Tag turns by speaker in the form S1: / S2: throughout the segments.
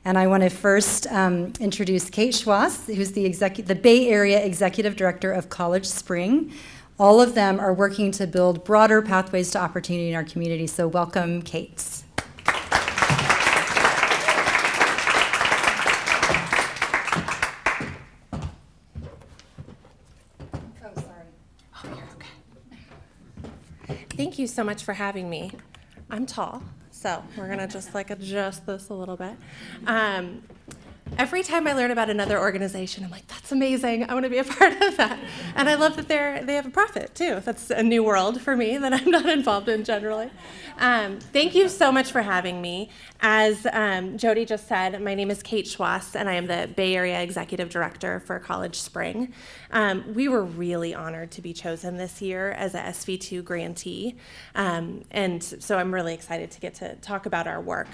S1: And I want to first introduce Kate Schwass, who's the Bay Area Executive Director of CollegeSpring. All of them are working to build broader pathways to opportunity in our community. So welcome, Kate.
S2: Thank you so much for having me. I'm tall, so we're gonna just adjust this a little bit. Every time I learn about another organization, I'm like, that's amazing. I want to be a part of that. And I love that they have a profit too. That's a new world for me that I'm not involved in generally. Thank you so much for having me. As Jody just said, my name is Kate Schwass, and I am the Bay Area Executive Director for CollegeSpring. We were really honored to be chosen this year as a SV2 grantee, and so I'm really excited to get to talk about our work.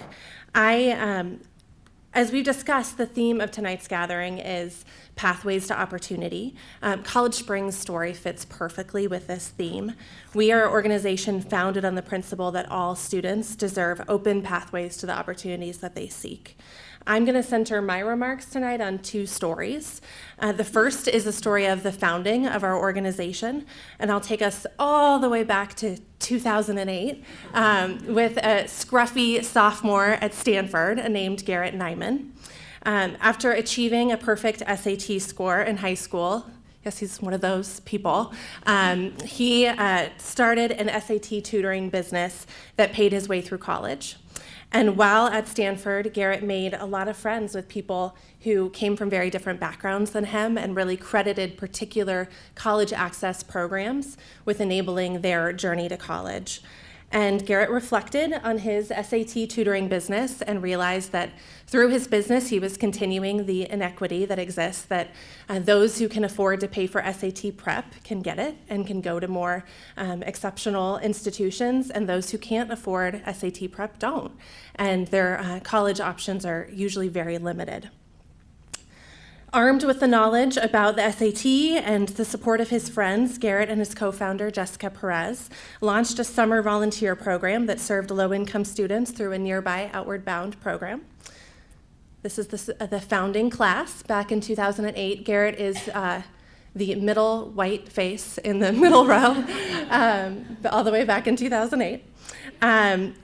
S2: As we've discussed, the theme of tonight's gathering is pathways to opportunity. CollegeSpring Story fits perfectly with this theme. We are an organization founded on the principle that all students deserve open pathways to the opportunities that they seek. I'm going to center my remarks tonight on two stories. The first is the story of the founding of our organization, and I'll take us all the way back to 2008 with a scruffy sophomore at Stanford named Garrett Nyman. After achieving a perfect SAT score in high school, yes, he's one of those people, he started an SAT tutoring business that paid his way through college. And while at Stanford, Garrett made a lot of friends with people who came from very different backgrounds than him and really credited particular college access programs with enabling their journey to college. And Garrett reflected on his SAT tutoring business and realized that through his business, he was continuing the inequity that exists, that those who can afford to pay for SAT prep can get it and can go to more exceptional institutions, and those who can't afford SAT prep don't. And their college options are usually very limited. Armed with the knowledge about the SAT and the support of his friends, Garrett and his co-founder, Jessica Perez, launched a summer volunteer program that served low-income students through a nearby Outward Bound program. This is the founding class back in 2008. Garrett is the middle white face in the middle row, all the way back in 2008.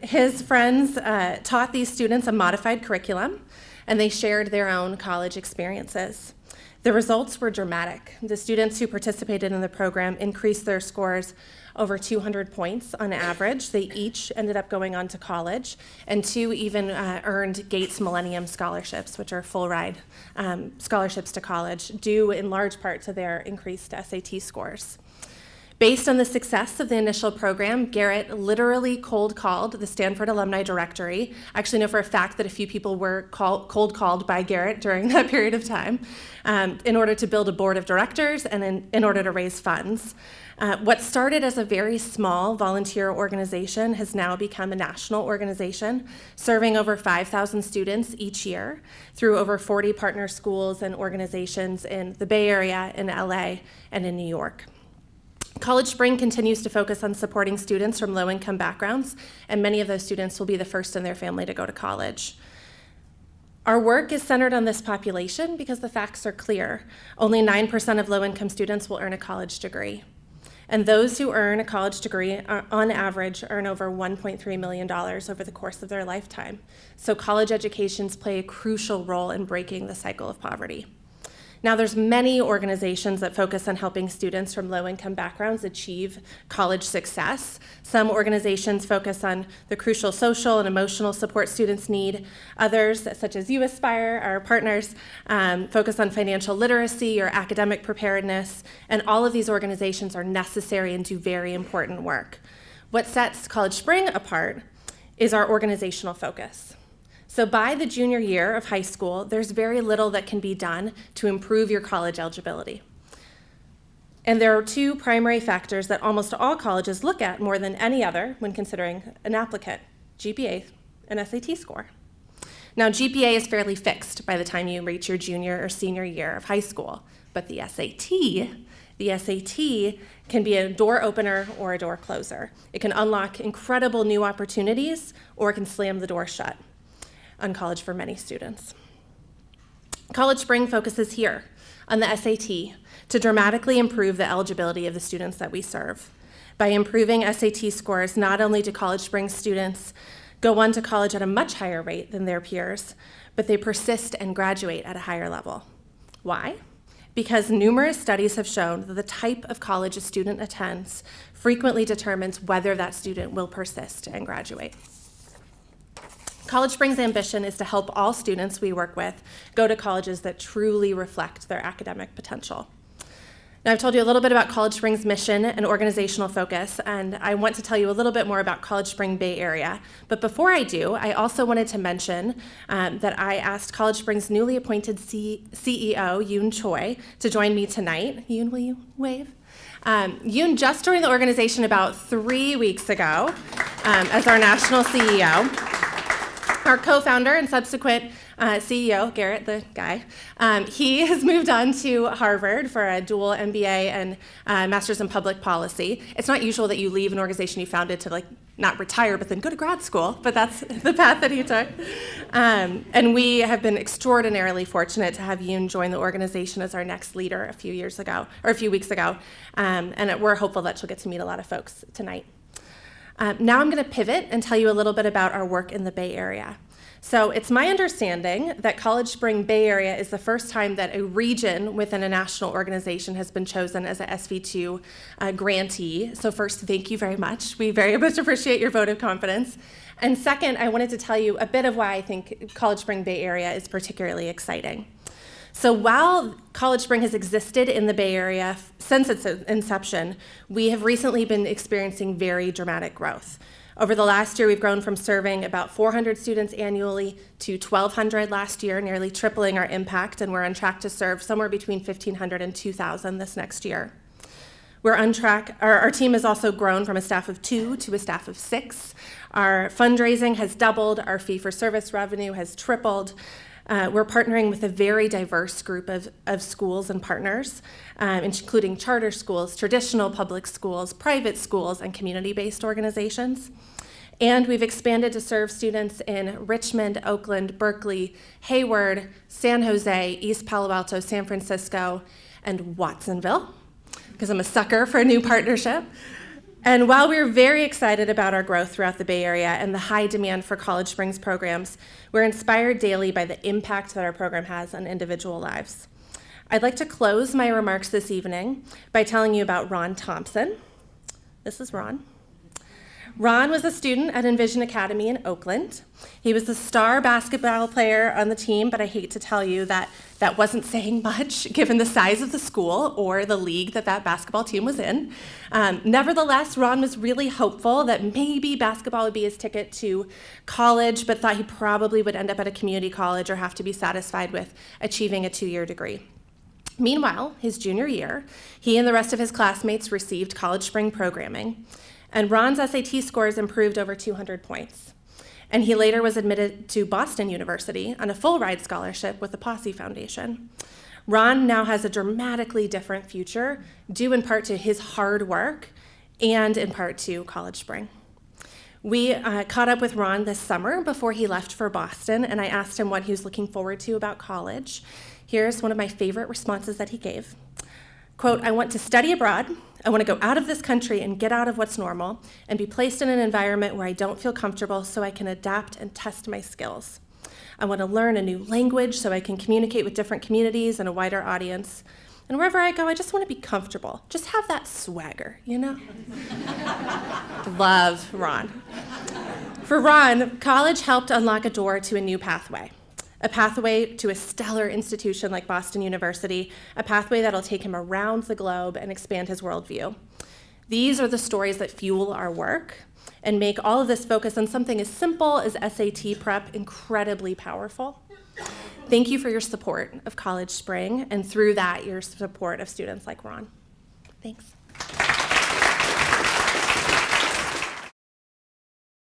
S2: His friends taught these students a modified curriculum, and they shared their own college experiences. The results were dramatic. The students who participated in the program increased their scores over 200 points on average. They each ended up going on to college, and two even earned Gates Millennium Scholarships, which are full-ride scholarships to college, due in large part to their increased SAT scores. Based on the success of the initial program, Garrett literally cold called the Stanford Alumni Directory. I actually know for a fact that a few people were cold called by Garrett during that period of time in order to build a board of directors and in order to raise funds. What started as a very small volunteer organization has now become a national organization, serving over 5,000 students each year through over 40 partner schools and organizations in the Bay Area, in LA, and in New York. CollegeSpring continues to focus on supporting students from low-income backgrounds, and many of those students will be the first in their family to go to college. Our work is centered on this population because the facts are clear. Only 9% of low-income students will earn a college degree. And those who earn a college degree, on average, earn over $1.3 million over the course of their lifetime. So college educations play a crucial role in breaking the cycle of poverty. Now, there's many organizations that focus on helping students from low-income backgrounds achieve college success. Some organizations focus on the crucial social and emotional support students need. Others, such as You Aspire, our partners, focus on financial literacy or academic preparedness, and all of these organizations are necessary and do very important work. What sets CollegeSpring apart is our organizational focus. So by the junior year of high school, there's very little that can be done to improve your college eligibility. And there are two primary factors that almost all colleges look at more than any other when considering an applicant: GPA and SAT score. Now, GPA is fairly fixed by the time you reach your junior or senior year of high school, but the SAT can be a door opener or a door closer. It can unlock incredible new opportunities, or it can slam the door shut. on college for many students. CollegeSpring focuses here on the SAT to dramatically improve the eligibility of the students that we serve. By improving SAT scores, not only do CollegeSpring students go on to college at a much higher rate than their peers, but they persist and graduate at a higher level. Why? Because numerous studies have shown that the type of college a student attends frequently determines whether that student will persist and graduate. CollegeSpring's ambition is to help all students we work with go to colleges that truly reflect their academic potential. Now, I've told you a little bit about CollegeSpring's mission and organizational focus, and I want to tell you a little bit more about CollegeSpring Bay Area. But before I do, I also wanted to mention that I asked CollegeSpring's newly appointed CEO, Yoon Choi, to join me tonight. Yoon, will you wave? Yoon just joined the organization about 3 weeks ago as our national CEO. Our co-founder and subsequent CEO, Garrett, the guy, he has moved on to Harvard for a dual MBA and Master's in Public Policy. It's not usual that you leave an organization you founded to not retire, but then go to grad school, but that's the path that he took. And we have been extraordinarily fortunate to have Yoon join the organization as our next leader a few weeks ago. And we're hopeful that she'll get to meet a lot of folks tonight. Now I'm going to pivot and tell you a little bit about our work in the Bay Area. So it's my understanding that CollegeSpring Bay Area is the first time that a region within a national organization has been chosen as a SV2 grantee. So first, thank you very much. We very much appreciate your vote of confidence. And second, I wanted to tell you a bit of why I think CollegeSpring Bay Area is particularly exciting. So while CollegeSpring has existed in the Bay Area since its inception, we have recently been experiencing very dramatic growth. Over the last year, we've grown from serving about 400 students annually to 1,200 last year, nearly tripling our impact, and we're on track to serve somewhere between 1,500 and 2,000 this next year. We're on track. Our team has also grown from a staff of 2 to a staff of 6. Our fundraising has doubled. Our fee-for-service revenue has tripled. We're partnering with a very diverse group of schools and partners, including charter schools, traditional public schools, private schools, and community-based organizations. And we've expanded to serve students in Richmond, Oakland, Berkeley, Hayward, San Jose, East Palo Alto, San Francisco, and Watsonville, because I'm a sucker for a new partnership. And while we're very excited about our growth throughout the Bay Area and the high demand for CollegeSpring's programs, we're inspired daily by the impact that our program has on individual lives. I'd like to close my remarks this evening by telling you about Ron Thompson. This is Ron. Ron was a student at Envision Academy in Oakland. He was the star basketball player on the team, but I hate to tell you that that wasn't saying much given the size of the school or the league that basketball team was in. Nevertheless, Ron was really hopeful that maybe basketball would be his ticket to college, but thought he probably would end up at a community college or have to be satisfied with achieving a 2-year degree. Meanwhile, his junior year, he and the rest of his classmates received CollegeSpring programming. And Ron's SAT scores improved over 200 points. And he later was admitted to Boston University on a full-ride scholarship with the Posse Foundation. Ron now has a dramatically different future, due in part to his hard work and in part to CollegeSpring. We caught up with Ron this summer before he left for Boston, and I asked him what he was looking forward to about college. Here's one of my favorite responses that he gave. Quote, "I want to study abroad. I want to go out of this country and get out of what's normal and be placed in an environment where I don't feel comfortable so I can adapt and test my skills. I want to learn a new language so I can communicate with different communities and a wider audience. And wherever I go, I just want to be comfortable. Just have that swagger, you know?" Love Ron. For Ron, college helped unlock a door to a new pathway. A pathway to a stellar institution like Boston University, a pathway that'll take him around the globe and expand his worldview. These are the stories that fuel our work and make all of this focus on something as simple as SAT prep incredibly powerful. Thank you for your support of CollegeSpring, and through that, your support of students like Ron. Thanks.